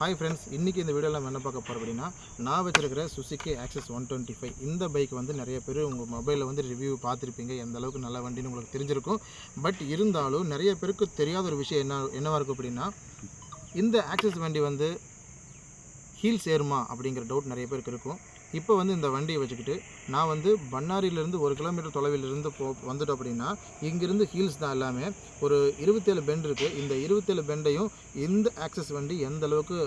Hi friends, இன்றைக்கி இந்த வீடியோவில் நம்ம என்ன பார்க்க போகிறோம் அப்படின்னா, நான் வச்சிருக்கிற சுசுகி ஆக்சஸ் 125 இந்த பைக் வந்து நிறைய பேர் உங்கள் மொபைலில் வந்து ரிவ்யூ பார்த்துருப்பீங்க. எந்த அளவுக்கு நல்ல வண்டின்னு உங்களுக்கு தெரிஞ்சிருக்கும். பட் இருந்தாலும் நிறைய பேருக்கு தெரியாத ஒரு விஷயம் என்னவாக இருக்கும் அப்படின்னா, இந்த ஆக்சஸ் வண்டி வந்து ஹீல்ஸ் ஏறுமா அப்படிங்கிற டவுட் நிறைய பேருக்கு இருக்கும். இப்போ வந்து இந்த வண்டியை வச்சுக்கிட்டு நான் வந்து பண்ணாரியிலேருந்து 1 கிலோமீட்டர் தொலைவிலிருந்து வந்துட்டோம் அப்படின்னா, இங்கேருந்து ஹீல்ஸ் தான் எல்லாமே. ஒரு 27 பெண்ட் இருக்குது. இந்த 27 பெண்டையும் இந்த ஆக்சஸ் வண்டி எந்த அளவுக்கு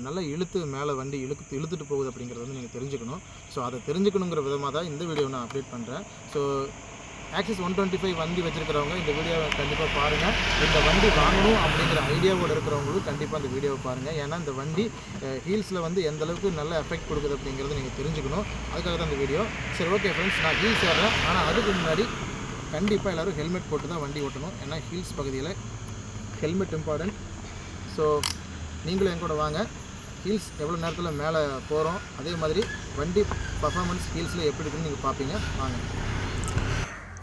நல்லா இழுத்து மேலே வண்டி இழுத்துட்டு போகுது அப்படிங்கிறது வந்து நீங்கள் தெரிஞ்சுக்கணும். ஸோ அதை தெரிஞ்சுக்கணுங்கிற விதமாக தான் இந்த வீடியோ நான் அப்டேட் பண்ணுறேன். ஸோ ஆக்சஸ் 125 வண்டி வச்சுருக்கிறவங்க இந்த வீடியோவை கண்டிப்பாக பாருங்கள். இந்த வண்டி வாங்கணும் அப்படிங்கிற ஐடியாவோடு இருக்கிறவங்களும் கண்டிப்பாக இந்த வீடியோவை பாருங்கள். ஏன்னா இந்த வண்டி ஹீல்ஸில் வந்து எந்த அளவுக்கு நல்ல எஃபெக்ட் கொடுக்குது அப்படிங்கிறத நீங்கள் தெரிஞ்சுக்கணும். அதுக்காக தான் இந்த வீடியோ. சரி, ஓகே ஃப்ரெண்ட்ஸ், நான் ஹீல்ஸ் ஏறேன். ஆனால் அதுக்கு முன்னாடி கண்டிப்பாக எல்லோரும் ஹெல்மெட் போட்டு தான் வண்டி ஓட்டணும். ஏன்னா ஹீல்ஸ் பகுதியில் ஹெல்மெட் இம்பார்ட்டன்ட். ஸோ நீங்களும் என் கூட வாங்க. ஹீல்ஸ் எவ்வளோ நேரத்தில் மேலே போகிறோம், அதே மாதிரி வண்டி பர்ஃபார்மன்ஸ் ஹீல்ஸில் எப்படி இருக்குன்னு நீங்கள் பார்ப்பீங்க. வாங்க.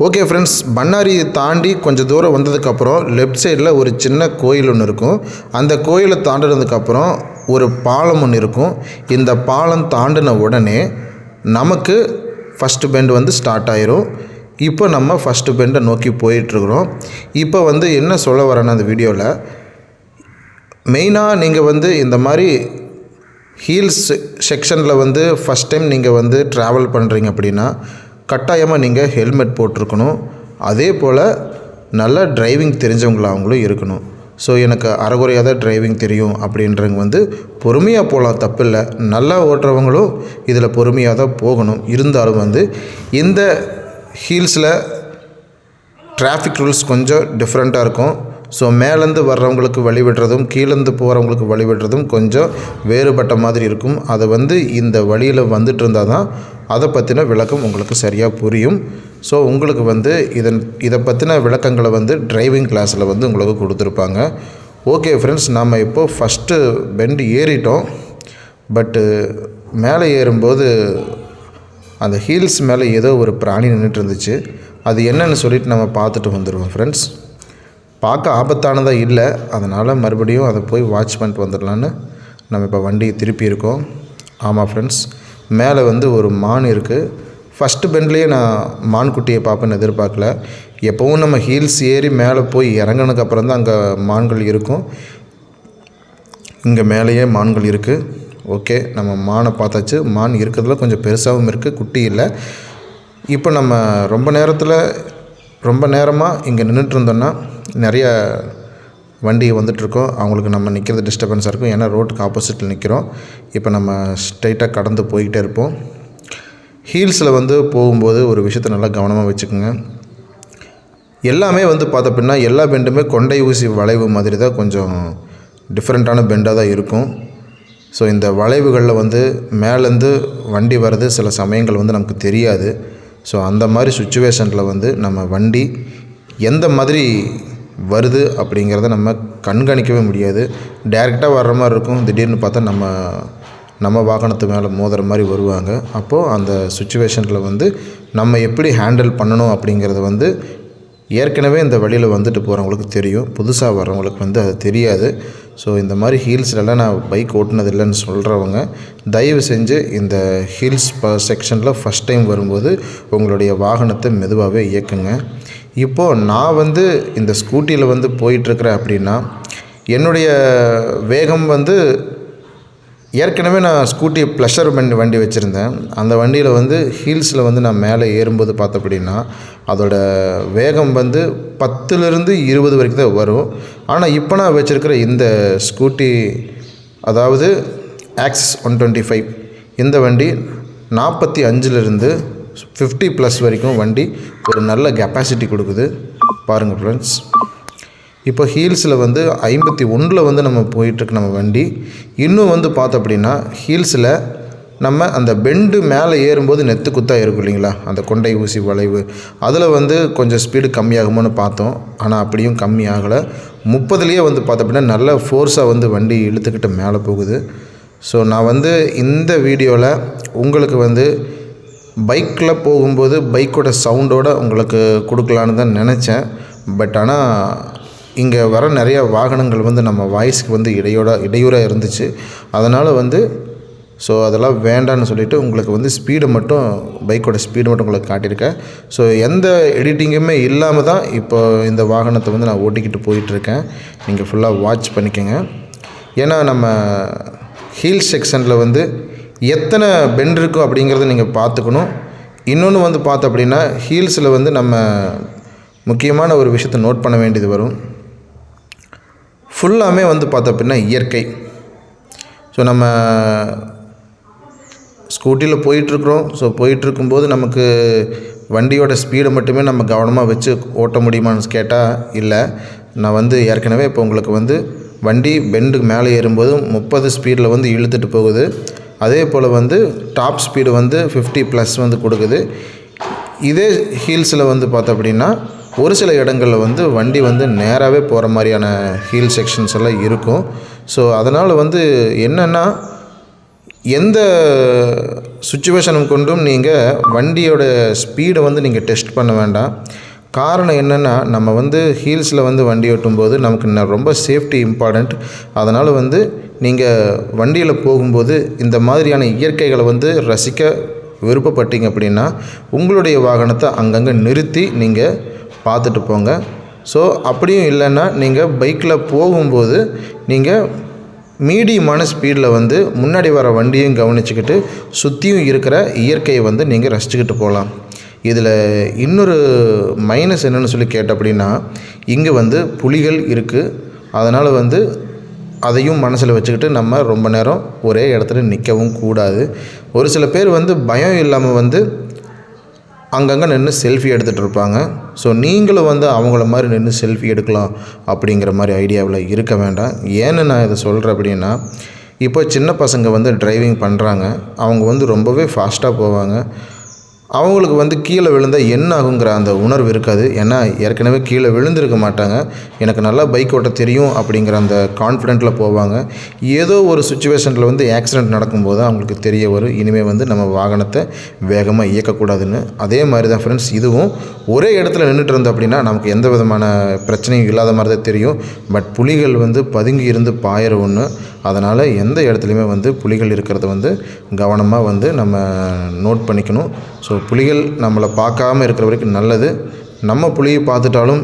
ஓகே ஃப்ரெண்ட்ஸ், பண்ணாரி தாண்டி கொஞ்சம் தூரம் வந்ததுக்கப்புறம் லெஃப்ட் சைடில் ஒரு சின்ன கோயில் ஒன்று இருக்கும். அந்த கோயிலை தாண்டினதுக்கப்புறம் ஒரு பாலம் ஒன்று இருக்கும். இந்த பாலம் தாண்டின உடனே நமக்கு ஃபஸ்ட்டு பெண்ட் வந்து ஸ்டார்ட் ஆயிரும். இப்போ நம்ம ஃபஸ்ட்டு பெண்டை நோக்கி போயிட்டுருக்குறோம். இப்போ வந்து என்ன சொல்ல வரேன்னா, அந்த வீடியோவில் மெயினாக நீங்கள் வந்து இந்த மாதிரி ஹீல்ஸ் செக்ஷனில் வந்து ஃபஸ்ட் டைம் நீங்கள் வந்து ட்ராவல் பண்ணுறீங்க அப்படின்னா கட்டாயமாக நீங்கள் ஹெல்மெட் போட்டிருக்கணும். அதே போல் நல்லா டிரைவிங் தெரிஞ்சவங்களாகவும் இருக்கணும். ஸோ எனக்கு அரைகுறையாக தான் டிரைவிங் தெரியும் அப்படின்றவங்க வந்து பொறுமையாக போகலாம், தப்பில்லை. நல்லா ஓட்டுறவங்களும் இதில் பொறுமையாக தான் போகணும். இருந்தாலும் வந்து இந்த ஹீல்ஸில் டிராஃபிக் ரூல்ஸ் கொஞ்சம் டிஃப்ரெண்ட்டாக இருக்கும். ஸோ மேலேருந்து வர்றவங்களுக்கு வழிவிடுறதும் கீழேருந்து போகிறவங்களுக்கு வழிவிடுறதும் கொஞ்சம் வேறுபட்ட மாதிரி இருக்கும். அதை வந்து இந்த வழியில் வந்துட்டு இருந்தால் தான் அதை பற்றின விளக்கம் உங்களுக்கு சரியாக புரியும். ஸோ உங்களுக்கு வந்து இதை பற்றின விளக்கங்களை வந்து டிரைவிங் கிளாஸில் வந்து உங்களுக்கு கொடுத்துருப்பாங்க. ஓகே ஃப்ரெண்ட்ஸ், நாம் இப்போது ஃபஸ்ட்டு பெண்டு ஏறிட்டோம். பட்டு மேலே ஏறும்போது அந்த ஹீல்ஸ் மேலே ஏதோ ஒரு பிராணி நின்றுட்டு இருந்துச்சு. அது என்னன்னு சொல்லிட்டு நம்ம பார்த்துட்டு வந்துடுவோம் ஃப்ரெண்ட்ஸ். பார்க்க ஆபத்தானதாக இல்லை, அதனால் மறுபடியும் அதை போய் வாட்ச் பண்ணிட்டு வந்துடலான்னு நம்ம இப்போ வண்டியை திருப்பி இருக்கோம். ஆமாம் ஃப்ரெண்ட்ஸ், மேலே வந்து ஒரு மான் இருக்குது. ஃபஸ்ட்டு பெண்ட்லேயே நான் மான் குட்டியை பார்ப்பேன்னு எதிர்பார்க்கல. எப்போவும் நம்ம ஹீல்ஸ் ஏறி மேலே போய் இறங்கினதுக்கப்புறம் தான் அங்கே மான்கள் இருக்கும். இங்கே மேலேயே மான்கள் இருக்குது. ஓகே, நம்ம மானை பார்த்தாச்சு. மான் இருக்கிறதுல கொஞ்சம் பெருசாகவும் இருக்குது, குட்டி இல்லை. இப்போ நம்ம ரொம்ப நேரமாக இங்கே நின்றுட்டு இருந்தோன்னா நிறைய வண்டி வந்துட்டுருக்கோம். அவங்களுக்கு நம்ம நிற்கிறது டிஸ்டர்பன்ஸாக இருக்கும். ஏன்னா ரோட்டுக்கு ஆப்போசிட்டில் நிற்கிறோம். இப்போ நம்ம ஸ்ட்ரைட்டாக கடந்து போய்கிட்டே இருப்போம். ஹீல்ஸில் வந்து போகும்போது ஒரு விஷயத்த நல்லா கவனமாக வச்சுக்கோங்க. எல்லாமே வந்து பார்த்தப்படின்னா எல்லா பெண்டுமே கொண்டை ஊசி வளைவு மாதிரி தான் கொஞ்சம் டிஃப்ரெண்ட்டான பெண்டாக தான் இருக்கும். ஸோ இந்த வளைவுகளில் வந்து மேலேருந்து வண்டி வர்றது சில சமயங்கள் வந்து நமக்கு தெரியாது. ஸோ அந்த மாதிரி சுச்சுவேஷனில் வந்து நம்ம வண்டி எந்த மாதிரி வருது அப்படிங்கிறத நம்ம கண்காணிக்கவே முடியாது. டைரெக்டாக வர்ற மாதிரி இருக்கும். திடீர்னு பார்த்தா நம்ம வாகனத்து மேலே மோதுற மாதிரி வருவாங்க. அப்போது அந்த சுச்சுவேஷனில் வந்து நம்ம எப்படி ஹேண்டில் பண்ணணும் அப்படிங்கிறது வந்து ஏற்கனவே இந்த வழியில் வந்துட்டு போகிறவங்களுக்கு தெரியும். புதுசாக வர்றவங்களுக்கு வந்து அது தெரியாது. ஸோ இந்த மாதிரி ஹீல்ஸ்லலாம் நான் பைக் ஓட்டுனது இல்லைன்னு சொல்கிறவங்க தயவு செஞ்சு இந்த ஹீல்ஸ் செக்ஷனில் ஃபஸ்ட் டைம் வரும்போது உங்களுடைய வாகனத்தை மெதுவாகவே இயக்குங்க. இப்போது நான் வந்து இந்த ஸ்கூட்டியில் வந்து போயிட்டுருக்கிறேன் அப்படின்னா என்னுடைய வேகம் வந்து ஏற்கனவே நான் ஸ்கூட்டி ப்ளஷர் வண்டி வச்சுருந்தேன். அந்த வண்டியில் வந்து ஹீல்ஸில் வந்து நான் மேலே ஏறும்போது பார்த்தப்படின்னா அதோட வேகம் வந்து 10லேருந்து 20 வரைக்கும் தான் வரும். ஆனால் இப்போ நான் வச்சுருக்கிற இந்த ஸ்கூட்டி, அதாவது ஆக்சஸ் 125 இந்த வண்டி 45லேருந்து 50+ வரைக்கும் வண்டி ஒரு நல்ல கெப்பாசிட்டி கொடுக்குது. பாருங்கள் ஃப்ரெண்ட்ஸ், இப்போ ஹீல்ஸில் வந்து 51 வந்து நம்ம போயிட்டுருக்கு நம்ம வண்டி. இன்னும் வந்து பார்த்தோம் அப்படின்னா ஹீல்ஸில் நம்ம அந்த பெண்டு மேலே ஏறும்போது நெத்து குத்தாக இருக்கும் இல்லைங்களா, அந்த கொண்டை ஊசி வளைவு, அதில் வந்து கொஞ்சம் ஸ்பீடு கம்மியாகுமோன்னு பார்த்தோம். ஆனால் அப்படியும் கம்மி ஆகலை. 30லேயே வந்து பார்த்தோம் அப்படின்னா நல்ல ஃபோர்ஸாக வந்து வண்டி இழுத்துக்கிட்டு மேலே போகுது. ஸோ நான் வந்து இந்த வீடியோவில் உங்களுக்கு வந்து பைக்கில் போகும்போது பைக்கோட சவுண்டோடு உங்களுக்கு கொடுக்கலான்னு தான் நினச்சேன். பட் ஆனால் இங்கே வர நிறைய வாகனங்கள் வந்து நம்ம வாய்ஸ்க்கு வந்து இடையூறாக இருந்துச்சு. அதனால் வந்து ஸோ அதெல்லாம் வேண்டான்னு சொல்லிவிட்டு உங்களுக்கு வந்து ஸ்பீடை மட்டும் பைக்கோட ஸ்பீடு மட்டும் உங்களுக்கு காட்டியிருக்கேன். ஸோ எந்த எடிட்டிங்குமே இல்லாமல் தான் இப்போ இந்த வாகனத்தை வந்து நான் ஓட்டிக்கிட்டு போயிட்டுருக்கேன். நீங்கள் ஃபுல்லாக வாட்ச் பண்ணிக்கோங்க. ஏன்னா நம்ம ஹீல் செக்ஷனில் வந்து எத்தனை பெண்ட் இருக்கும் அப்படிங்கிறத நீங்கள் பார்த்துக்கணும். இன்னொன்று வந்து பார்த்தோம் அப்படின்னா ஹீல்ஸில் வந்து நம்ம முக்கியமான ஒரு விஷயத்தை நோட் பண்ண வேண்டியது வரும். ஃபுல்லாமே வந்து பார்த்தோம் அப்படின்னா இயற்கை. ஸோ நம்ம ஸ்கூட்டியில் போயிட்டுருக்குறோம். ஸோ போயிட்டுருக்கும்போது நமக்கு வண்டியோட ஸ்பீடை மட்டுமே நம்ம கவனமாக வச்சு ஓட்ட முடியுமான்னு கேட்டால் இல்லை. நான் வந்து ஏற்கனவே இப்போ உங்களுக்கு வந்து வண்டி பெண்டுக்கு மேலே ஏறும்போது 30 ஸ்பீடில் வந்து இழுத்துட்டு போகுது. அதே போல் வந்து டாப் ஸ்பீடு வந்து 50+ வந்து கொடுக்குது. இதே ஹீல்ஸில் வந்து பார்த்தோம் அப்படின்னா ஒரு சில இடங்களில் வந்து வண்டி வந்து நேராகவே போகிற மாதிரியான ஹீல் செக்ஷன்ஸ் எல்லாம் இருக்கும். ஸோ அதனால் வந்து என்னென்னா எந்த சுச்சுவேஷனும் கொண்டும் நீங்கள் வண்டியோட ஸ்பீடை வந்து நீங்கள் டெஸ்ட் பண்ண வேண்டாம். காரணம் என்னென்னா நம்ம வந்து ஹீல்ஸில் வந்து வண்டி ஓட்டும்போது நமக்கு ரொம்ப சேஃப்டி இம்பார்ட்டண்ட். அதனால் வந்து நீங்கள் வண்டியில் போகும்போது இந்த மாதிரியான இயற்கைகளை வந்து ரசிக்க விருப்பப்பட்டீங்க அப்படின்னா உங்களுடைய வாகனத்தை அங்கங்கே நிறுத்தி நீங்கள் பார்த்துட்டு போங்க. ஸோ அப்படியும் இல்லைன்னா நீங்கள் பைக்கில் போகும்போது நீங்கள் மீடியமான ஸ்பீடில் வந்து முன்னாடி வர வண்டியும் கவனிச்சுக்கிட்டு சுற்றியும் இருக்கிற இயற்கையை வந்து நீங்கள் ரசிச்சுக்கிட்டு போகலாம். இதில் இன்னொரு மைனஸ் என்னென்னு சொல்லி கேட்ட அப்படின்னா இங்கே வந்து புலிகள் இருக்குது. அதனால் வந்து அதையும் மனசில் வச்சுக்கிட்டு நம்ம ரொம்ப நேரம் ஒரே இடத்துல நிற்கவும் கூடாது. ஒரு சில பேர் வந்து பயம் இல்லாமல் வந்து அங்கங்கே நின்று செல்ஃபி எடுத்துகிட்டு இருப்பாங்க. ஸோ நீங்களும் வந்து அவங்கள மாதிரி நின்று செல்ஃபி எடுக்கலாம் அப்படிங்கிற மாதிரி ஐடியாவில் இருக்க வேண்டாம். ஏன்னு நான் இதை சொல்கிறேன் அப்படின்னா இப்போ சின்ன பசங்க வந்து டிரைவிங் பண்ணுறாங்க. அவங்க வந்து ரொம்பவே ஃபாஸ்ட்டாக போவாங்க. அவங்களுக்கு வந்து கீழே விழுந்தால் என்ன ஆகுங்கிற அந்த உணர்வு இருக்காது. ஏன்னா ஏற்கனவே கீழே விழுந்திருக்க மாட்டாங்க. எனக்கு நல்லா பைக் ஓட்ட தெரியும் அப்படிங்கிற அந்த கான்ஃபிடென்ட்டில் போவாங்க. ஏதோ ஒரு சுச்சுவேஷனில் வந்து ஆக்சிடெண்ட் நடக்கும்போது அவங்களுக்கு தெரிய வரும் இனிமேல் வந்து நம்ம வாகனத்தை வேகமாக இயக்கக்கூடாதுன்னு. அதே மாதிரி தான் ஃப்ரெண்ட்ஸ் இதுவும் ஒரே இடத்துல நின்றுட்டு இருந்தோம் அப்படின்னா நமக்கு எந்த விதமான பிரச்சனையும் இல்லாத மாதிரி தான் தெரியும். பட் புலிகள் வந்து பதுங்கி இருந்து பாயிற ஒன்று. அதனால் எந்த இடத்துலையுமே வந்து புலிகள் இருக்கிறத வந்து கவனமாக வந்து நம்ம நோட் பண்ணிக்கணும். ஸோ புலிகள் நம்மளை பார்க்காம இருக்கிற வரைக்கும் நல்லது. நம்ம புலியை பார்த்துட்டாலும்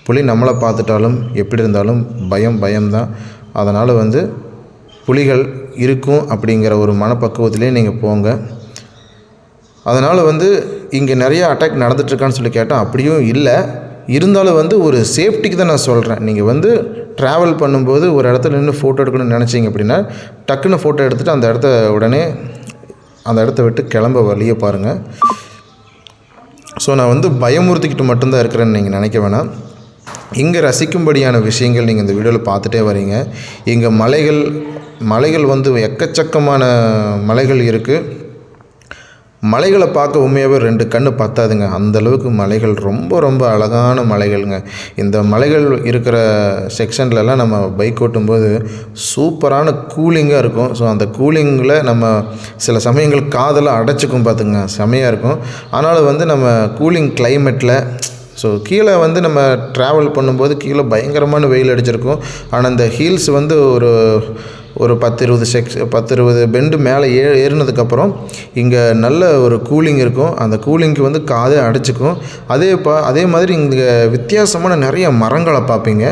புலி நம்மளை பார்த்துட்டாலும் எப்படி இருந்தாலும் பயம்தான். அதனால் வந்து புலிகள் இருக்கும் அப்படிங்கிற ஒரு மனப்பக்குவத்திலே நீங்கள் போங்க. அதனால் வந்து இங்கே நிறைய அட்டாக் நடந்துகிட்ருக்கான்னு சொல்லி கேட்டால் அப்படியும் இல்லை. இருந்தாலும் வந்து ஒரு சேஃப்டிக்கு தான் நான் சொல்கிறேன். நீங்கள் வந்து ட்ராவல் பண்ணும்போது ஒரு இடத்துல நின்று ஃபோட்டோ எடுக்கணும்னு நினச்சிங்க அப்படின்னா டக்குன்னு ஃபோட்டோ எடுத்துகிட்டு அந்த இடத்த உடனே அந்த இடத்த விட்டு கிளம்ப வழியை பாருங்கள். ஸோ நான் வந்து பயமுறுத்திக்கிட்டு மட்டும்தான் இருக்கிறேன்னு நீங்கள் நினைக்க வேணாம். இங்கே ரசிக்கும்படியான விஷயங்கள் நீங்கள் இந்த வீடியோவில் பார்த்துட்டே வரீங்க. இங்கே மலைகள் வந்து எக்கச்சக்கமான மலைகள் இருக்குது. மலைகளை பார்க்க உண்மையாகவே 2 கண்ணு பத்தாதுங்க. அந்தளவுக்கு மலைகள் ரொம்ப அழகான மலைகள்ங்க. இந்த மலைகள் இருக்கிற செக்ஷன்லலாம் நம்ம பைக் ஓட்டும்போது சூப்பரான கூலிங்காக இருக்கும். ஸோ அந்த கூலிங்கில் நம்ம சில சமயங்கள் காதெல்லாம் அடைச்சிக்கும் பார்த்துங்க, செமையாக இருக்கும். ஆனாலும் வந்து நம்ம கூலிங் கிளைமேட்டில் ஸோ கீழே வந்து நம்ம ட்ராவல் பண்ணும்போது கீழே பயங்கரமான வெயில் அடிச்சிருக்கும். ஆனால் இந்த ஹீல்ஸ் வந்து ஒரு 10-20 பெண்டு மேலே ஏறினதுக்கப்புறம் இங்கே நல்ல ஒரு கூலிங் இருக்கும். அந்த கூலிங்க்கு வந்து காதே அடைச்சிக்கும். அதே மாதிரி இங்கே வித்தியாசமான நிறைய மரங்களை பார்ப்பீங்க.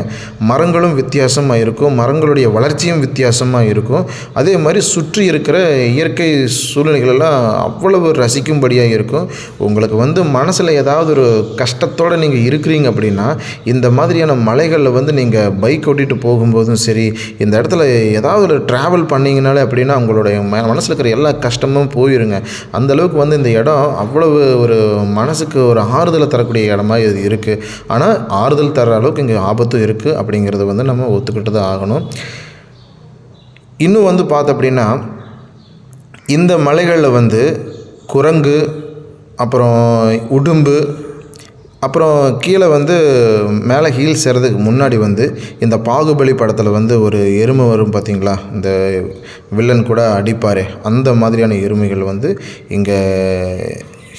மரங்களும் வித்தியாசமாக இருக்கும். மரங்களுடைய வளர்ச்சியும் வித்தியாசமாக இருக்கும். அதே மாதிரி சுற்றி இருக்கிற இயற்கை சூழ்நிலைகளெல்லாம் அவ்வளவு ரசிக்கும்படியாக இருக்கும். உங்களுக்கு வந்து மனசில் ஏதாவது ஒரு கஷ்டத்தோடு நீங்கள் இருக்கிறீங்க அப்படின்னா இந்த மாதிரியான மலைகளில் வந்து நீங்கள் பைக் ஓட்டிகிட்டு போகும்போதும் சரி, இந்த இடத்துல ஏதாவது ஒரு ட்ராவல் பண்ணிங்கனாலே அப்படின்னா உங்களுடைய மனசில் இருக்கிற எல்லா கஷ்டமும் போயிருங்க. அந்தளவுக்கு வந்து இந்த இடம் அவ்வளவு ஒரு மனசுக்கு ஒரு ஆறுதலை தரக்கூடிய இடமா இது இருக்குது. ஆனால் ஆறுதல் தர அளவுக்கு இங்கே ஆபத்தும் இருக்குது அப்படிங்கிறத வந்து நம்ம ஒத்துக்கிட்டு தான் ஆகணும். இன்னும் வந்து பார்த்தோம் அப்படின்னா இந்த மலைகளில் வந்து குரங்கு, அப்புறம் உடும்பு, அப்புறம் கீழே வந்து மேலே ஹீல்ஸ் ஏறதுக்கு முன்னாடி வந்து இந்த பாகுபலி படத்தில் வந்து ஒரு எருமை வரும் பார்த்திங்களா, இந்த வில்லன் கூட அடிப்பாரே, அந்த மாதிரியான எருமைகள் வந்து இங்கே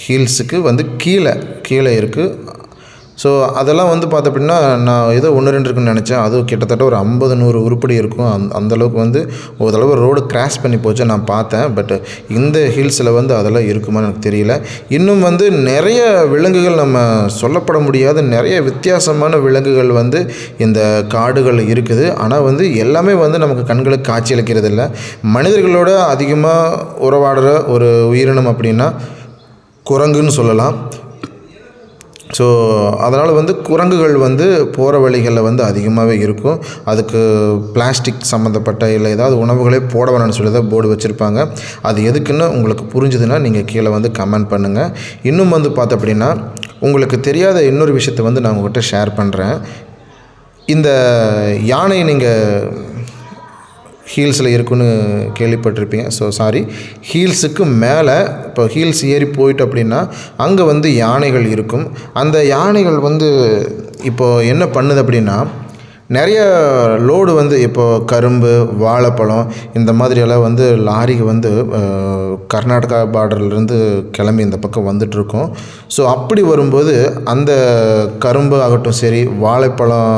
ஹீல்ஸுக்கு வந்து கீழே இருக்குது. ஸோ அதெல்லாம் வந்து பார்த்த அப்படின்னா நான் ஏதோ 1-2 இருக்குன்னு நினச்சேன். அதுவும் கிட்டத்தட்ட ஒரு 50-100 உருப்படி இருக்கும். அந்தளவுக்கு வந்து ஒரு தடவை ரோடு கிராஸ் பண்ணி போச்சு நான் பார்த்தேன். பட் இந்த ஹில்ஸில் வந்து அதெல்லாம் இருக்குமான்னு எனக்கு தெரியல. இன்னும் வந்து நிறைய விலங்குகள், நம்ம சொல்லப்பட முடியாத நிறைய வித்தியாசமான விலங்குகள் வந்து இந்த காடுகள் இருக்குது. ஆனால் வந்து எல்லாமே வந்து நமக்கு கண்களுக்கு காட்சியளிக்கிறது இல்லை. மனிதர்களோட அதிகமாக உறவாடுற ஒரு உயிரினம் அப்படின்னா குரங்குன்னு சொல்லலாம். ஸோ அதனால் வந்து குரங்குகள் வந்து போகிற வழிகளில் வந்து அதிகமாகவே இருக்கும். அதுக்கு பிளாஸ்டிக் சம்மந்தப்பட்ட இல்லை ஏதாவது உணவுகளே போட வேணாம்னு சொல்லி தான் போர்டு வச்சுருப்பாங்க. அது எதுக்குன்னு உங்களுக்கு புரிஞ்சுதுன்னா நீங்கள் கீழே வந்து கமெண்ட் பண்ணுங்கள். இன்னும் வந்து பார்த்த அப்படின்னா உங்களுக்கு தெரியாத இன்னொரு விஷயத்தை வந்து நான் உங்கள்கிட்ட ஷேர் பண்ணுறேன். இந்த யானை நீங்கள் ஹீல்ஸில் இருக்குன்னு கேள்விப்பட்டிருப்பீங்க. ஸோ சாரி, ஹீல்ஸுக்கு மேலே இப்போ ஹீல்ஸ் ஏறி போயிட்டு அப்படின்னா அங்கே வந்து யானைகள் இருக்கும். அந்த யானைகள் வந்து இப்போது என்ன பண்ணுது அப்படின்னா நிறைய லோடு வந்து இப்போது கரும்பு, வாழைப்பழம் இந்த மாதிரியெல்லாம் வந்து லாரிக்கு வந்து கர்நாடகா பார்டர்லேருந்து கிளம்பி இந்த பக்கம் வந்துட்டுருக்கோம். ஸோ அப்படி வரும்போது அந்த கரும்பு ஆகட்டும் சரி, வாழைப்பழம்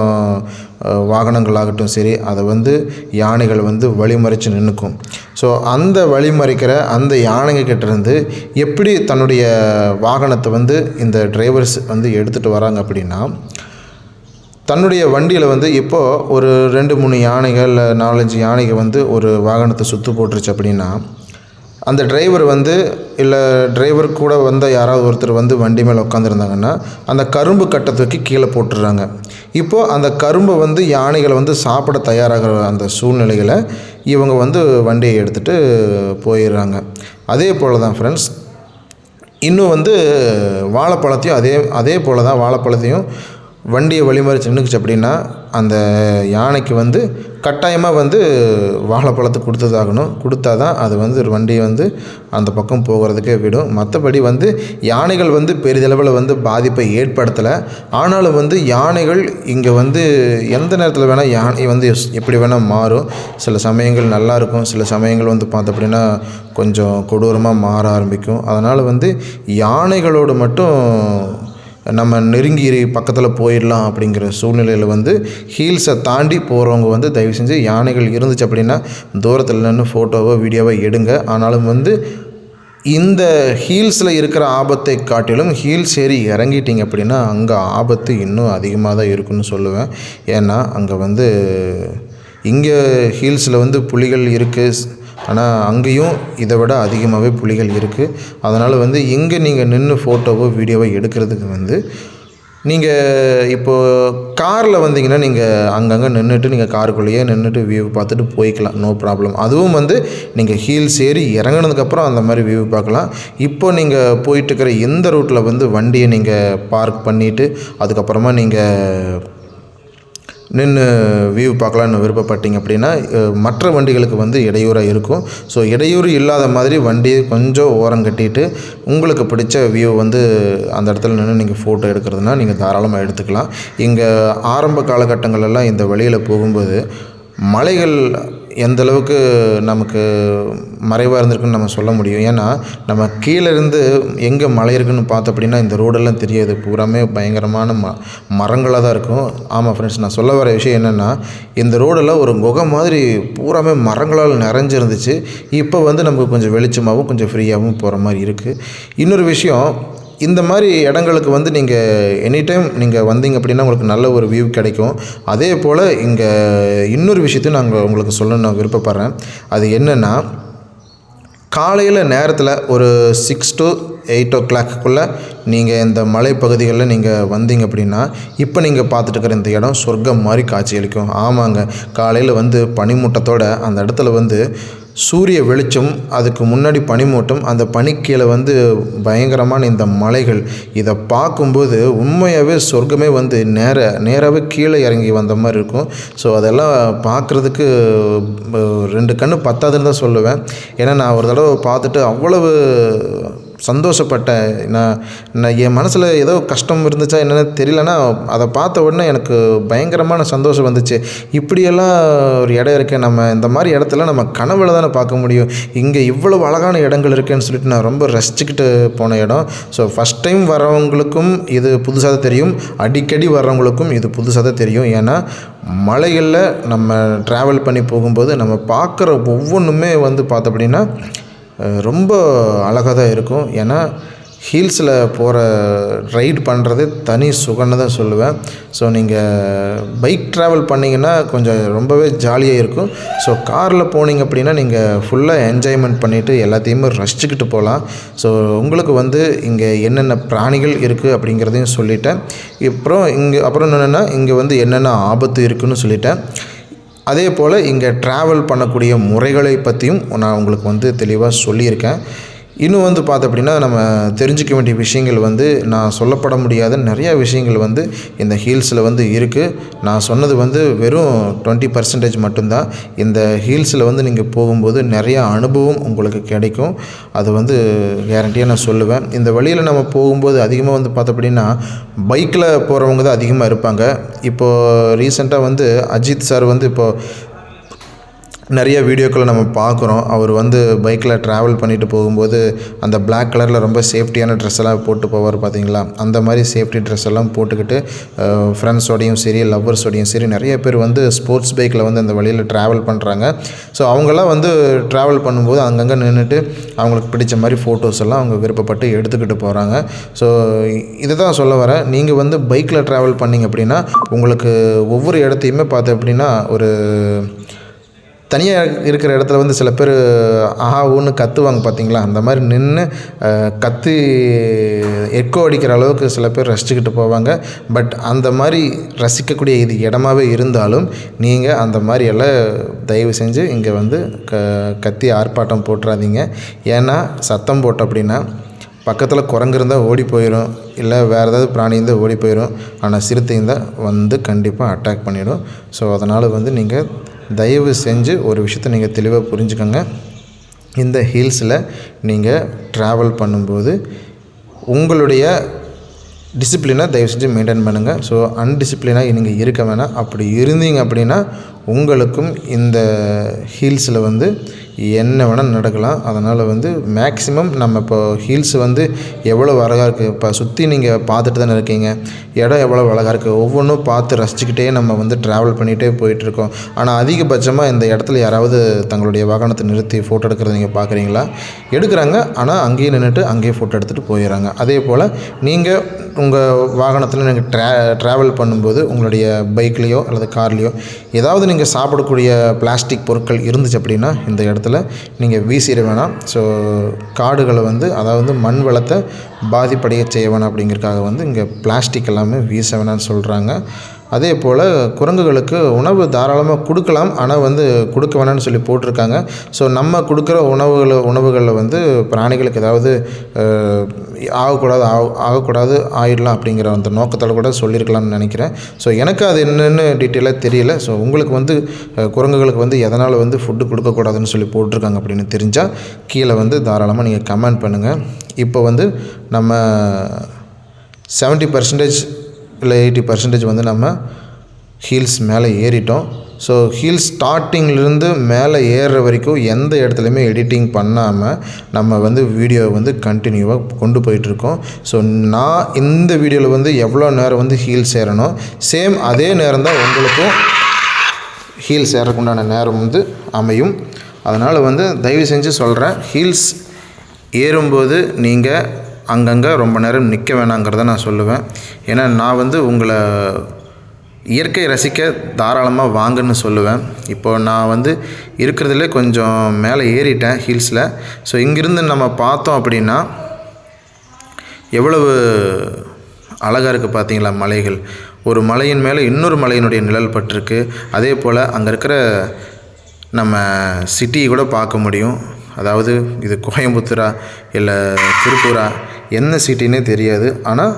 வாகனங்களாகட்டும் சரி, அதை வந்து யானைகள் வந்து வழிமறித்து நின்றுக்கும். ஸோ அந்த வழிமறிக்கிற அந்த யானைகிட்டேருந்து எப்படி தன்னுடைய வாகனத்தை வந்து இந்த டிரைவர்ஸ் வந்து எடுத்துகிட்டு வராங்க அப்படின்னா, தன்னுடைய வண்டியில் வந்து இப்போது ஒரு 2-3 யானைகள் 4-5 யானைகள் வந்து ஒரு வாகனத்தை சுற்று போட்டுருச்சு அப்படின்னா, அந்த டிரைவர் வந்து இல்லை டிரைவர் கூட வந்த யாராவது ஒருத்தர் வந்து வண்டி மேலே உட்காந்துருந்தாங்கன்னா அந்த கரும்பு கட்டை தூக்கி கீழே போட்டுடுறாங்க. இப்போது அந்த கரும்பை வந்து யானைகளை வந்து சாப்பிட தயாராகிற அந்த சூழ்நிலைகளை இவங்க வந்து வண்டியை எடுத்துகிட்டு போயிடுறாங்க. அதே போல் தான் ஃப்ரெண்ட்ஸ், இன்னும் வந்து வாழைப்பழத்தையும் அதே போல் தான் வாழைப்பழத்தையும் வண்டியை வழிமறிச்சு நின்றுக்குச்சு அப்படின்னா அந்த யானைக்கு வந்து கட்டாயமாக வந்து வாழைப்பழத்தை கொடுத்ததாகணும். கொடுத்தா தான் அது வந்து வண்டியை வந்து அந்த பக்கம் போகிறதுக்கே விடும். மற்றபடி வந்து யானைகள் வந்து பெரிதளவில் வந்து பாதிப்பை ஏற்படுத்தலை. ஆனாலும் வந்து யானைகள் இங்கே வந்து எந்த நேரத்தில் வேணால் யானை வந்து எப்படி வேணால் மாறும். சில சமயங்கள் நல்லாயிருக்கும், சில சமயங்கள் வந்து பார்த்தோம் அப்படின்னா கொஞ்சம் கொடூரமாக மாற ஆரம்பிக்கும். அதனால் வந்து யானைகளோடு மட்டும் நம்ம நெருங்கி பக்கத்தில் போயிடலாம் அப்படிங்கிற சூழ்நிலையில் வந்து ஹீல்ஸை தாண்டி போகிறவங்க வந்து தயவு செஞ்சு யானைகள் இருந்துச்சு அப்படின்னா தூரத்தில் நின்று ஃபோட்டோவோ வீடியோவோ எடுங்க. ஆனாலும் வந்து இந்த ஹீல்ஸில் இருக்கிற ஆபத்தை காட்டிலும் ஹீல்ஸ் ஏறி இறங்கிட்டிங்க அப்படின்னா அங்கே ஆபத்து இன்னும் அதிகமாக தான் இருக்குன்னு சொல்லுவேன். ஏன்னா அங்கே வந்து இங்கே ஹீல்ஸில் வந்து புலிகள் இருக்குது, ஆனால் அங்கேயும் இதை விட அதிகமாகவே புலிகள் இருக்குது. அதனால் வந்து இங்கே நீங்கள் நின்று ஃபோட்டோவோ வீடியோவோ எடுக்கிறதுக்கு வந்து நீங்கள் இப்போது காரில் வந்தீங்கன்னா நீங்கள் அங்கங்கே நின்றுட்டு நீங்கள் காருக்குள்ளேயே நின்றுட்டு வியூ பார்த்துட்டு போய்க்கலாம், நோ ப்ராப்ளம். அதுவும் வந்து நீங்கள் ஹீல்ஸ் ஏறி இறங்கினதுக்கப்புறம் அந்த மாதிரி வியூ பார்க்கலாம். இப்போ நீங்கள் போயிட்டுருக்கிற எந்த ரூட்டில் வந்து வண்டியை நீங்கள் பார்க் பண்ணிவிட்டு அதுக்கப்புறமா நீங்கள் நின்று வியூ பார்க்கலான்னு விருப்பப்பட்டீங்க அப்படின்னா மற்ற வண்டிகளுக்கு வந்து இடையூறாக இருக்கும். ஸோ இடையூறு இல்லாத மாதிரி வண்டியை கொஞ்சம் ஓரம் கட்டிட்டு உங்களுக்கு பிடிச்ச வியூ வந்து அந்த இடத்துல நின்று நீங்கள் ஃபோட்டோ எடுக்கிறதுனா நீங்கள் தாராளமாக எடுத்துக்கலாம். இங்கே ஆரம்ப காலகட்டங்களெல்லாம் இந்த வழியில் போகும்போது மலைகள் எந்தளவுக்கு நமக்கு மறைவாக இருந்திருக்குன்னு நம்ம சொல்ல முடியும். ஏன்னா நம்ம கீழே இருந்து எங்கே மலை இருக்குன்னு பார்த்தோம் அப்படின்னா இந்த ரோடெல்லாம் தெரியாது, பூராமே பயங்கரமான மரங்களாக தான் இருக்கும். ஆமாம் ஃப்ரெண்ட்ஸ், நான் சொல்ல வர விஷயம் என்னென்னா இந்த ரோடெல்லாம் ஒரு குகை மாதிரி பூராமே மரங்களால் நிறைஞ்சிருந்துச்சு. இப்போ வந்து நமக்கு கொஞ்சம் வெளிச்சமாகவும் கொஞ்சம் ஃப்ரீயாகவும் போகிற மாதிரி இருக்குது. இன்னொரு விஷயம், இந்த மாதிரி இடங்களுக்கு வந்து நீங்கள் எனி டைம் நீங்கள் வந்தீங்க அப்படின்னா உங்களுக்கு நல்ல ஒரு வியூ கிடைக்கும். அதே போல் இங்கே இன்னொரு விஷயத்தையும் நாங்கள் உங்களுக்கு சொல்ல நான் விருப்பப்படுறேன். அது என்னென்னா, காலையில் நேரத்தில் ஒரு 6 to 8 o'clock நீங்கள் இந்த மலைப்பகுதிகளில் நீங்கள் வந்தீங்க அப்படின்னா இப்போ நீங்கள் பார்த்துட்டு இருக்கிற இந்த இடம் சொர்க்கம் மாதிரி காட்சியளிக்கும். ஆமாங்க, காலையில் வந்து பனிமூட்டத்தோடு அந்த இடத்துல வந்து சூரிய வெளிச்சம், அதுக்கு முன்னாடி பனிமூட்டம், அந்த பனிக்கீழே வந்து பயங்கரமான இந்த மலைகள், இதை பார்க்கும்போது உண்மையாகவே சொர்க்கமே வந்து நேராகவே கீழே இறங்கி வந்த மாதிரி இருக்கும். ஸோ அதெல்லாம் பார்க்குறதுக்கு 2 கண்ணு பத்தாதுன்னு தான் சொல்லுவேன். ஏன்னா நான் ஒரு தடவை பார்த்துட்டு அவ்வளவு சந்தோஷப்பட்டேன். நான் என் மனசில் ஏதோ கஷ்டம் இருந்துச்சா என்னென்னு தெரியலனா அதை பார்த்த உடனே எனக்கு பயங்கரமான சந்தோஷம் வந்துச்சு. இப்படியெல்லாம் ஒரு இடம் இருக்கே, நம்ம இந்த மாதிரி இடத்துல நம்ம கனவுல தானே பார்க்க முடியும், இங்கே இவ்வளவு அழகான இடங்கள் இருக்குன்னு சொல்லிட்டு நான் ரொம்ப ரசிச்சுக்கிட்டு போன இடம். ஸோ ஃபஸ்ட் டைம் வரவங்களுக்கும் இது புதுசாக தான் தெரியும், அடிக்கடி வர்றவங்களுக்கும் இது புதுசாக தான் தெரியும். ஏன்னா மலைகளில் நம்ம ட்ராவல் பண்ணி போகும்போது நம்ம பார்க்குற ஒவ்வொன்றுமே வந்து பார்த்தோம் அப்படின்னா ரொம்ப அழகாக தான் இருக்கும். ஏன்னா ஹில்ஸில் போகிற ரைடு பண்ணுறது தனி சுகம்னு தான் சொல்லுவேன். ஸோ நீங்கள் பைக் ட்ராவல் பண்ணிங்கன்னா கொஞ்சம் ரொம்பவே ஜாலியாக இருக்கும். ஸோ காரில் போனீங்க அப்படின்னா நீங்கள் ஃபுல்லாக என்ஜாய்மெண்ட் பண்ணிவிட்டு எல்லாத்தையுமே ரசிச்சுக்கிட்டு போகலாம். ஸோ உங்களுக்கு வந்து இங்கே என்னென்ன பிராணிகள் இருக்குது அப்படிங்கிறதையும் சொல்லிட்டேன். அப்புறம் என்னென்னா இங்கே வந்து என்னென்ன ஆபத்து இருக்குதுன்னு சொல்லிட்டேன். அதே போல் இங்கே ட்ராவல் பண்ணக்கூடிய முறைகளை பற்றியும் நான் உங்களுக்கு வந்து தெளிவாக சொல்லியிருக்கேன். இன்னும் வந்து பார்த்தோம் அப்படின்னா நம்ம தெரிஞ்சிக்க வேண்டிய விஷயங்கள் வந்து நான் சொல்லப்பட முடியாத நிறையா விஷயங்கள் வந்து இந்த ஹில்ஸில் வந்து இருக்குது. நான் சொன்னது வந்து வெறும் 20% மட்டும்தான். இந்த ஹில்ஸில் வந்து நீங்கள் போகும்போது நிறையா அனுபவம் உங்களுக்கு கிடைக்கும். அது வந்து கேரண்டியாக நான் சொல்லுவேன். இந்த வழியில் நம்ம போகும்போது அதிகமாக வந்து பார்த்தோம் அப்படின்னா பைக்கில் போகிறவங்க தான் அதிகமாக இருப்பாங்க. இப்போது ரீசெண்டாக வந்து அஜித் சார் வந்து இப்போது நிறைய வீடியோக்களை நம்ம பார்க்குறோம். அவர் வந்து பைக்கில் ட்ராவல் பண்ணிட்டு போகும்போது அந்த பிளாக் கலரில் ரொம்ப சேஃப்டியான ட்ரெஸ் எல்லாம் போட்டு போவார் பார்த்தீங்களா, அந்த மாதிரி சேஃப்டி ட்ரெஸ் எல்லாம் போட்டுக்கிட்டு ஃப்ரெண்ட்ஸோடையும் சரி லவ்வர்ஸோடையும் சரி நிறைய பேர் வந்து ஸ்போர்ட்ஸ் பைக்கில் வந்து அந்த வழியில் ட்ராவல் பண்ணுறாங்க. ஸோ அவங்கெல்லாம் வந்து ட்ராவல் பண்ணும்போது அங்கங்கே நின்றுட்டு அவங்களுக்கு பிடிச்ச மாதிரி ஃபோட்டோஸ் எல்லாம் அவங்க விருப்பப்பட்டு எடுத்துக்கிட்டு போகிறாங்க. ஸோ இதை தான் சொல்ல வரேன். நீங்கள் வந்து பைக்கில் ட்ராவல் பண்ணிங்க அப்படின்னா உங்களுக்கு ஒவ்வொரு இடத்தையுமே பார்த்து அப்படின்னா ஒரு தனியாக இருக்கிற இடத்துல வந்து சில பேர் ஆஹா ஊன்னு கத்துவாங்க பார்த்தீங்களா, அந்த மாதிரி நின்று கத்தி எக்கோ அடிக்கிற அளவுக்கு சில பேர் ரசிச்சுக்கிட்டு போவாங்க. பட் அந்த மாதிரி ரசிக்கக்கூடிய இது இடமாவே இருந்தாலும் நீங்கள் அந்த மாதிரி எல்லாம் தயவு செஞ்சு இங்கே வந்து கத்தி ஆர்ப்பாட்டம் போட்டுறாதீங்க. ஏன்னா சத்தம் போட்டோம் அப்படின்னா பக்கத்தில் குரங்கு இருந்தால் ஓடி போயிடும், இல்லை வேறு ஏதாவது பிராணி இருந்தால் ஓடி போயிடும். ஆனால் சிறுத்தை இருந்தால் வந்து கண்டிப்பாக அட்டாக் பண்ணிடும். ஸோ அதனால் வந்து நீங்கள் தயவு செஞ்சு ஒரு விஷயத்தை நீங்கள் தெளிவாக புரிஞ்சுக்கோங்க. இந்த ஹில்ஸில் நீங்கள் ட்ராவல் பண்ணும்போது உங்களுடைய டிசிப்ளினை தயவு செஞ்சு மெயின்டைன் பண்ணுங்கள். ஸோ அன்டிசிப்ளினாக நீங்கள் இருக்க வேணாம். அப்படி இருந்தீங்க அப்படின்னா உங்களுக்கும் இந்த ஹில்ஸில் வந்து என்ன வேணால் நடக்கலாம். அதனால் வந்து மேக்ஸிமம் நம்ம இப்போ ஹில்ஸ் வந்து எவ்வளோ அழகாக இருக்குது, இப்போ சுற்றி நீங்கள் பார்த்துட்டு தானே இருக்கீங்க, இடம் எவ்வளோ அழகாக இருக்குது, ஒவ்வொன்றும் பார்த்து ரசிச்சுக்கிட்டே நம்ம வந்து ட்ராவல் பண்ணிகிட்டே போயிட்டுருக்கோம். ஆனால் அதிகபட்சமாக இந்த இடத்துல யாராவது தங்களுடைய வாகனத்தை நிறுத்தி ஃபோட்டோ எடுக்கிறத நீங்கள் பார்க்குறீங்களா? எடுக்கிறாங்க, ஆனால் அங்கேயே நின்றுட்டு அங்கேயே ஃபோட்டோ எடுத்துகிட்டு போயிடுறாங்க. அதே போல் நீங்கள் உங்கள் வாகனத்தில் நீங்கள் ட்ராவல் பண்ணும்போது உங்களுடைய பைக்லேயோ அல்லது கார்லேயோ ஏதாவது நீங்கள் சாப்பிடக்கூடிய பிளாஸ்டிக் பொருட்கள் இருந்துச்சு அப்படின்னா இந்த இடத்துல நீங்கள் வீசிட வேணாம். ஸோ காடுகளை வந்து அதாவது மண் வளத்தை பாதிப்படைய செய்ய வேணாம் அப்படிங்கிறதுக்காக வந்து இங்கே பிளாஸ்டிக் எல்லாமே வீச வேணாம்னு சொல்கிறாங்க. அதே போல் குரங்குகளுக்கு உணவு தாராளமாக கொடுக்கலாம், ஆனால் வந்து கொடுக்க வேணாம்னு சொல்லி போட்டிருக்காங்க. ஸோ நம்ம கொடுக்குற உணவுகளில் வந்து பிராணிகளுக்கு ஏதாவது ஆகக்கூடாது ஆயிடலாம் அப்படிங்கிற அந்த நோக்கத்தோடு கூட சொல்லியிருக்கலாம்னு நினைக்கிறேன். ஸோ எனக்கு அது என்னென்னு டீட்டெயிலாக தெரியல. ஸோ உங்களுக்கு வந்து குரங்குகளுக்கு வந்து எதனால் வந்து ஃபுட்டு கொடுக்கக்கூடாதுன்னு சொல்லி போட்டிருக்காங்க அப்படின்னு தெரிஞ்சால் கீழே வந்து தாராளமாக நீங்கள் கமெண்ட் பண்ணுங்கள். இப்போ வந்து நம்ம 70% இல்லை 80% வந்து நம்ம ஹில்ஸ் மேலே ஏறிட்டோம். ஸோ ஹில்ஸ் ஸ்டார்டிங்லேருந்து மேலே ஏறுற வரைக்கும் எந்த இடத்துலையுமே எடிட்டிங் பண்ணாமல் நம்ம வந்து வீடியோவை வந்து கண்டினியூவாக கொண்டு போயிட்டுருக்கோம். ஸோ நான் இந்த வீடியோவில் வந்து எவ்வளோ நேரம் வந்து ஹில்ஸ் ஏறணும், சேம் அதே நேரம் தான் உங்களுக்கும் ஹில்ஸ் ஏறக்கு உண்டான நேரம் வந்து அமையும். அதனால் வந்து தயவு செஞ்சு சொல்கிறேன், ஹில்ஸ் ஏறும்போது நீங்கள் அங்கங்கே ரொம்ப நேரம் நிற்க வேணாங்கிறத நான் சொல்லுவேன். ஏன்னா நான் வந்து உங்களை இயற்கை ரசிக்க தாராளமாக வாங்கன்னு சொல்லுவேன். இப்போது நான் வந்து இருக்கிறதுலே கொஞ்சம் மேலே ஏறிட்டேன் ஹில்ஸில். ஸோ இங்கேருந்து நம்ம பார்த்தோம் அப்படின்னா எவ்வளவு அழகாக இருக்குது பார்த்தீங்களா மலைகள். ஒரு மலையின் மேலே இன்னொரு மலையினுடைய நிழல் பட்டிருக்கு. அதே போல் அங்கே இருக்கிற நம்ம சிட்டியை கூட பார்க்க முடியும். அதாவது இது கோயம்புத்தூரா இல்லை திருப்பூரா என்ன சிட்டின்னே தெரியாது. ஆனால்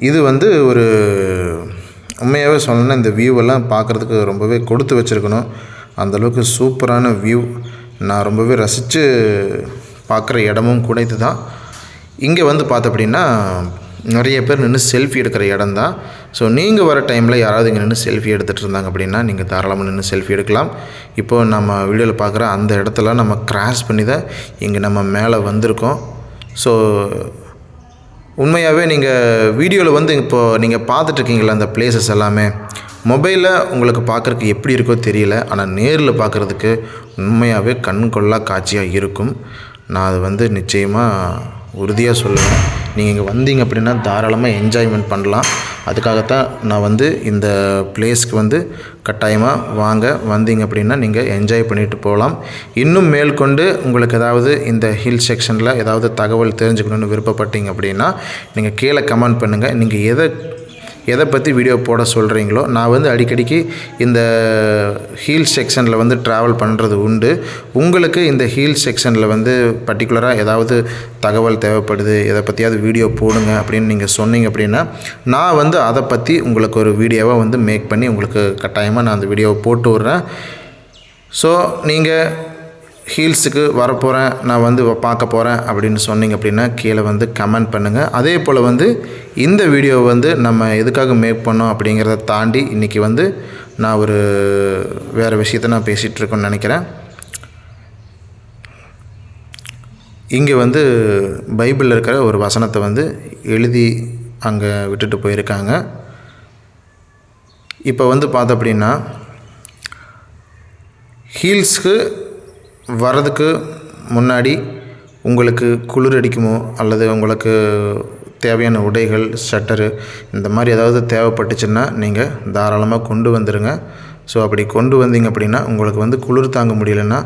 இது வந்து ஒரு உண்மையாகவே சொல்லணும்னா இந்த வியூவெல்லாம் பார்க்குறதுக்கு ரொம்பவே கொடுத்து வச்சுருக்கணும். அந்தளவுக்கு சூப்பரான வியூ. நான் ரொம்பவே ரசித்து பார்க்குற இடமும் கூட இது தான். இங்கே வந்து பார்த்த அப்படின்னா நிறைய பேர் நின்று செல்ஃபி எடுக்கிற இடம் தான். ஸோ நீங்கள் வர டைமில் யாராவது இங்கே நின்று செல்ஃபி எடுத்துகிட்டு இருந்தாங்க அப்படின்னா நீங்கள் தாராளமாக நின்று செல்ஃபி எடுக்கலாம். இப்போது நம்ம வீடியோவில் பார்க்குற அந்த இடத்துல நம்ம கிராஸ் பண்ணி தான் இங்கே நம்ம மேலே வந்திருக்கோம். ஸோ உண்மையாகவே நீங்கள் வீடியோவில் வந்து இப்போது நீங்கள் பார்த்துட்ருக்கீங்களா அந்த பிளேசஸ் எல்லாமே மொபைலில் உங்களுக்கு பார்க்குறதுக்கு எப்படி இருக்கோ தெரியல. ஆனால் நேரில் பார்க்குறதுக்கு உண்மையாகவே கண் கொள்ளா காட்சியாக இருக்கும். நான் அது வந்து நிச்சயமாக உறுதியாக சொல்லுவேன். நீங்கள் இங்கே வந்தீங்க அப்படின்னா தாராளமாக என்ஜாய்மெண்ட் பண்ணலாம். அதுக்காகத்தான் நான் வந்து இந்த பிளேஸ்க்கு வந்து கட்டாயமாக வந்தீங்க அப்படின்னா நீங்கள் என்ஜாய் பண்ணிட்டு போகலாம். இன்னும் மேற்கொண்டு உங்களுக்கு ஏதாவது இந்த ஹில் செக்ஷனில் ஏதாவது தகவல் தெரிஞ்சுக்கணுன்னு விருப்பப்பட்டீங்க அப்படின்னா நீங்கள் கீழே கமெண்ட் பண்ணுங்கள். நீங்கள் எதை பற்றி வீடியோ போட சொல்கிறீங்களோ நான் வந்து அடிக்கடிக்கு இந்த ஹீல் செக்ஷனில் வந்து ட்ராவல் பண்ணுறது உண்டு. உங்களுக்கு இந்த ஹீல் செக்ஷனில் வந்து பர்டிகுலராக ஏதாவது தகவல் தேவைப்படுது, எதை பற்றியாவது வீடியோ போடுங்க அப்படின்னு நீங்கள் சொன்னீங்க அப்படின்னா நான் வந்து அதை பற்றி உங்களுக்கு ஒரு வீடியோவாக வந்து மேக் பண்ணி உங்களுக்கு கட்டாயமாக நான் அந்த வீடியோவை போட்டு விட்றேன். ஸோ நீங்கள் ஹீல்ஸுக்கு வரப்போகிறேன், நான் வந்து பார்க்க போகிறேன் அப்படின்னு சொன்னீங்க அப்படின்னா கீழே வந்து கமெண்ட் பண்ணுங்கள். அதே போல் வந்து இந்த வீடியோவை வந்து நம்ம எதுக்காக மேக் பண்ணோம் அப்படிங்கிறத தாண்டி இன்றைக்கி வந்து நான் ஒரு வேறு விஷயத்தை நான் பேசிகிட்ருக்கேன்னு நினைக்கிறேன். இங்கே வந்து பைபிளில் இருக்கிற ஒரு வசனத்தை வந்து எழுதி அங்கே விட்டுட்டு போயிருக்காங்க. இப்போ வந்து பார்த்தோம் அப்படின்னா ஹீல்ஸ்க்கு வர்றதுக்கு முன்னாடி உங்களுக்கு குளிர் அடிக்குமோ அல்லது உங்களுக்கு தேவையான உடைகள், ஷட்டரு இந்த மாதிரி ஏதாவது தேவைப்பட்டுச்சுன்னா நீங்கள் தாராளமாக கொண்டு வந்துடுங்க. ஸோ அப்படி கொண்டு வந்தீங்க அப்படின்னா உங்களுக்கு வந்து குளிர் தாங்க முடியலைன்னா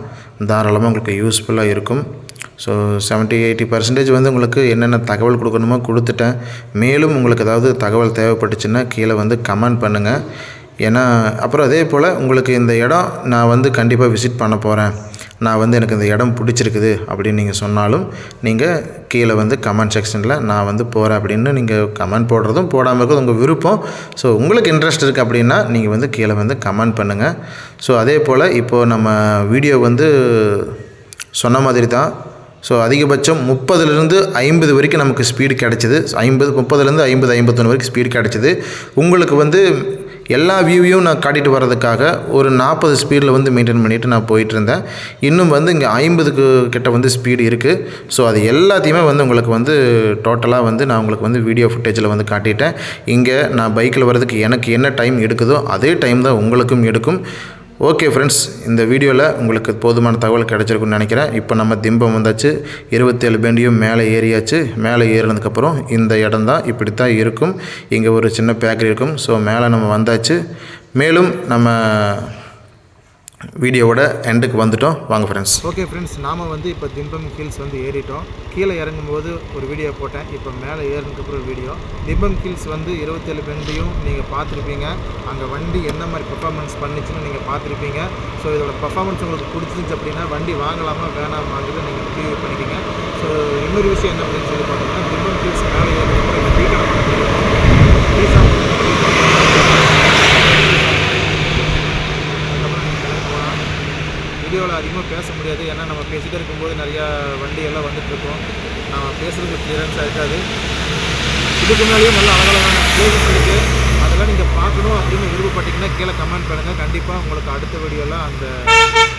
தாராளமாக உங்களுக்கு யூஸ்ஃபுல்லாக இருக்கும். ஸோ 70-80% வந்து உங்களுக்கு என்னென்ன தகவல் கொடுக்கணுமோ கொடுத்துட்டேன். மேலும் உங்களுக்கு ஏதாவது தகவல் தேவைப்பட்டுச்சுன்னா கீழே வந்து கமெண்ட் பண்ணுங்கள். ஏன்னா அப்புறம் அதே போல் உங்களுக்கு இந்த இடம் நான் வந்து கண்டிப்பாக விசிட் பண்ண போகிறேன், நான் வந்து எனக்கு இந்த இடம் பிடிச்சிருக்குது அப்படின்னு நீங்கள் சொன்னாலும் நீங்கள் கீழே வந்து கமெண்ட் செக்ஷனில் நான் வந்து போகிறேன் அப்படின்னு நீங்கள் கமெண்ட் போடுறதும் போடாமல் இருக்கிறது உங்கள் விருப்பம். ஸோ உங்களுக்கு இன்ட்ரெஸ்ட் இருக்குது அப்படின்னா நீங்கள் வந்து கீழே வந்து கமெண்ட் பண்ணுங்கள். ஸோ அதே போல் இப்போது நம்ம வீடியோ வந்து சொன்ன மாதிரி தான். ஸோ அதிகபட்சம் 30-50 வரைக்கும் நமக்கு ஸ்பீடு கிடச்சிது. 30-50-51 வரைக்கும் ஸ்பீடு கிடச்சிது. உங்களுக்கு வந்து எல்லா வியூவையும் நான் காட்டிட்டு வர்றதுக்காக ஒரு 40 ஸ்பீடில் வந்து மெயின்டைன் பண்ணிவிட்டு நான் போயிட்டுருந்தேன். இன்னும் வந்து இங்கே 50 கிட்ட வந்து ஸ்பீடு இருக்குது. ஸோ அது எல்லாத்தையுமே வந்து உங்களுக்கு வந்து டோட்டலாக வந்து நான் உங்களுக்கு வந்து வீடியோ ஃபுட்டேஜில் வந்து காட்டிட்டேன். இங்கே நான் பைக்கில் வர்றதுக்கு எனக்கு என்ன டைம் எடுக்குதோ அதே டைம் தான் உங்களுக்கும் எடுக்கும். ஓகே ஃப்ரெண்ட்ஸ், இந்த வீடியோவில் உங்களுக்கு போதுமான தகவல் கிடச்சிருக்குன்னு நினைக்கிறேன். இப்போ நம்ம திம்பம் வந்தாச்சு, 27 பேண்டியும் மேலே ஏறியாச்சு. மேலே ஏறினதுக்கப்புறம் இந்த இடம் தான் இப்படி தான் இருக்கும். இங்கே ஒரு சின்ன பேக்கரி இருக்கும். ஸோ மேலே நம்ம வந்தாச்சு. மேலும் நம்ம வீடியோவோட எண்டுக்கு வந்துட்டோம். வாங்க ஃப்ரெண்ட்ஸ். ஓகே ஃப்ரெண்ட்ஸ், நாம் வந்து இப்போ திம்பம் ஹில்ஸ் வந்து ஏறிட்டோம். கீழே இறங்கும்போது ஒரு வீடியோ போட்டேன், இப்போ மேலே ஏறினதுக்கப்புறம் ஒரு வீடியோ. திம்பம் ஹில்ஸ் வந்து 27 பெண்டையும் நீங்கள் பார்த்துருப்பீங்க. அங்கே வண்டி என்ன மாதிரி பெர்ஃபார்மன்ஸ் பண்ணிச்சுன்னு நீங்கள் பார்த்துருப்பீங்க. ஸோ இதோட பெர்ஃபார்மன்ஸ் உங்களுக்கு பிடிச்சிருந்துச்சு அப்படின்னா வண்டி வாங்கலாமா வேணாமாங்கிறத நீங்கள் ரிவ்யூ பண்ணிக்கிங்க. ஸோ இன்னொரு விஷயம் என்ன அப்படின்னு சொல்லி பார்த்தீங்கன்னா திம்பம் ஹில்ஸ் மேலே ஏறினதுக்கப்புறம் இந்த டீ கடை வீடியோவில் அதிகமாக பேச முடியாது. ஏன்னா நம்ம பேசிகிட்டே இருக்கும்போது நிறையா வண்டியெல்லாம் வந்துட்டுருக்கோம். நம்ம பேசுகிறதுக்கு கிளியரன்ஸாக இருக்காது. இதுக்கு முன்னாடியும் நல்ல அழகழகான பிளேசஸ் இருக்குது. அதெல்லாம் நீங்கள் பார்க்கணும் அப்படின்னு விருப்பப்பட்டீங்கன்னா கீழே கமெண்ட் பண்ணுங்கள். கண்டிப்பாக உங்களுக்கு அடுத்த வீடியோவில் அந்த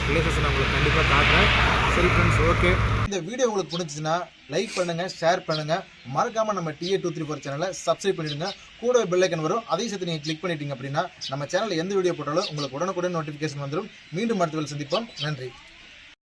பிளேசஸ் நான் உங்களுக்கு கண்டிப்பாக காட்டுறேன். சரி ஃப்ரெண்ட்ஸ், ஓகே. இந்த வீடியோ உங்களுக்கு பிடிச்சிச்சுன்னா லைக் பண்ணுங்கள், ஷேர் பண்ணுங்கள். மறக்காமல் நம்ம TA234 சேனலை சப்ஸ்கிரைப் பண்ணிவிடுங்க. கூட பெல் ஐக்கன் வரும், அதையும் சேர்த்து நீங்கள் கிளிக் பண்ணிட்டீங்க அப்படின்னா நம்ம சேனலில் எந்த வீடியோ போட்டாலும் உங்களுக்கு உடனுக்குடன் நோட்டிஃபிகேஷன் வந்துடும். மீண்டும் அடுத்த வேலை சந்திப்போம். நன்றி.